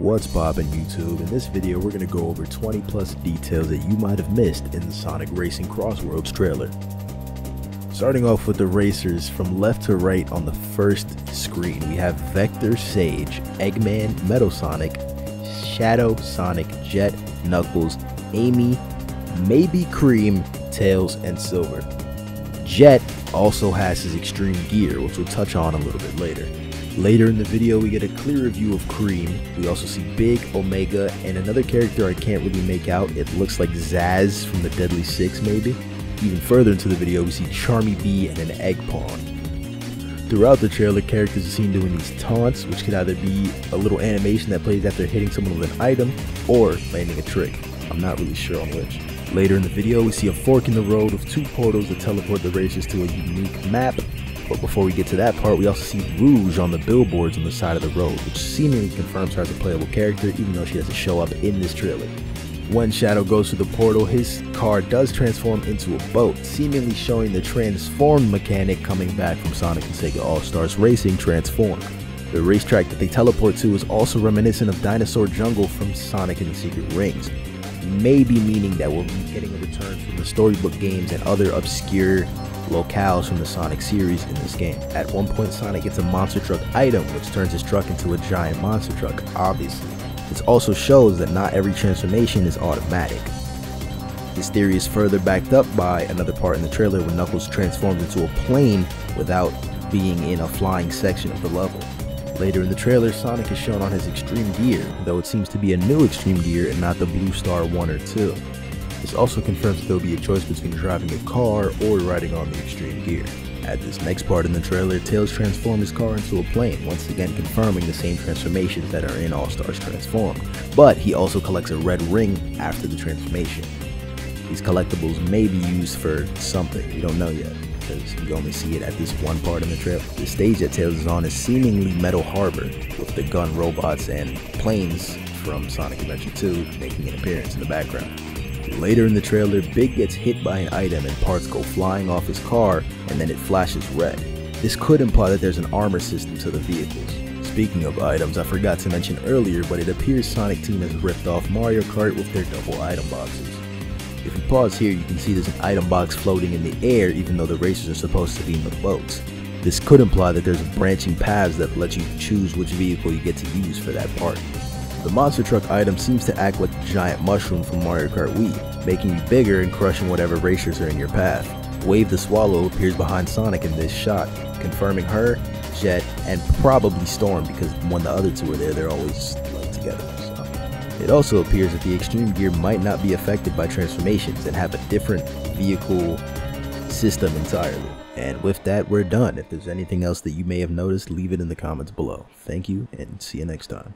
What's poppin' YouTube? In this video we're going to go over 20 plus details that you might have missed in the Sonic Racing Crossworlds trailer. Starting off with the racers, from left to right on the first screen we have Vector, Sage, Eggman, Metal Sonic, Shadow, Sonic, Jet, Knuckles, Amy, maybe Cream, Tails, and Silver. Jet also has his extreme gear, which we'll touch on a little bit later. Later in the video we get a clearer view of Cream. We also see Big, Omega, and another character I can't really make out. It looks like Zaz from the Deadly Six maybe. Even further into the video we see Charmy Bee and an Egg Pawn. Throughout the trailer, characters are seen doing these taunts, which could either be a little animation that plays after hitting someone with an item, or landing a trick. I'm not really sure on which. Later in the video we see a fork in the road with two portals that teleport the racers to a unique map. But before we get to that part, we also see Rouge on the billboards on the side of the road, which seemingly confirms her as a playable character even though she doesn't show up in this trailer. When Shadow goes through the portal, his car does transform into a boat, seemingly showing the transformed mechanic coming back from Sonic and Sega All-Stars Racing Transformed. The racetrack that they teleport to is also reminiscent of Dinosaur Jungle from Sonic and the Secret Rings, maybe meaning that we'll be getting a return from the storybook games and other obscure locales from the Sonic series in this game. At one point Sonic gets a monster truck item which turns his truck into a giant monster truck, obviously. This also shows that not every transformation is automatic. This theory is further backed up by another part in the trailer when Knuckles transforms into a plane without being in a flying section of the level. Later in the trailer, Sonic is shown on his extreme gear, though it seems to be a new extreme gear and not the Blue Star 1 or 2. This also confirms that there will be a choice between driving a car or riding on the extreme gear. At this next part in the trailer, Tails transforms his car into a plane, once again confirming the same transformations that are in All-Stars Transformed, but he also collects a red ring after the transformation. These collectibles may be used for something, we don't know yet, because we only see it at this one part in the trailer. The stage that Tails is on is seemingly Metal Harbor, with the gun robots and planes from Sonic Adventure 2 making an appearance in the background. Later in the trailer, Big gets hit by an item and parts go flying off his car, and then it flashes red. This could imply that there's an armor system to the vehicles. Speaking of items, I forgot to mention earlier, but it appears Sonic Team has ripped off Mario Kart with their double item boxes. If you pause here, you can see there's an item box floating in the air even though the racers are supposed to be in the boats. This could imply that there's branching paths that let you choose which vehicle you get to use for that part. The monster truck item seems to act like a giant mushroom from Mario Kart Wii, making you bigger and crushing whatever racers are in your path. Wave the Swallow appears behind Sonic in this shot, confirming her, Jet, and probably Storm, because when the other two are there, they're always together. So. It also appears that the extreme gear might not be affected by transformations and have a different vehicle system entirely. And with that, we're done. If there's anything else that you may have noticed, leave it in the comments below. Thank you, and see you next time.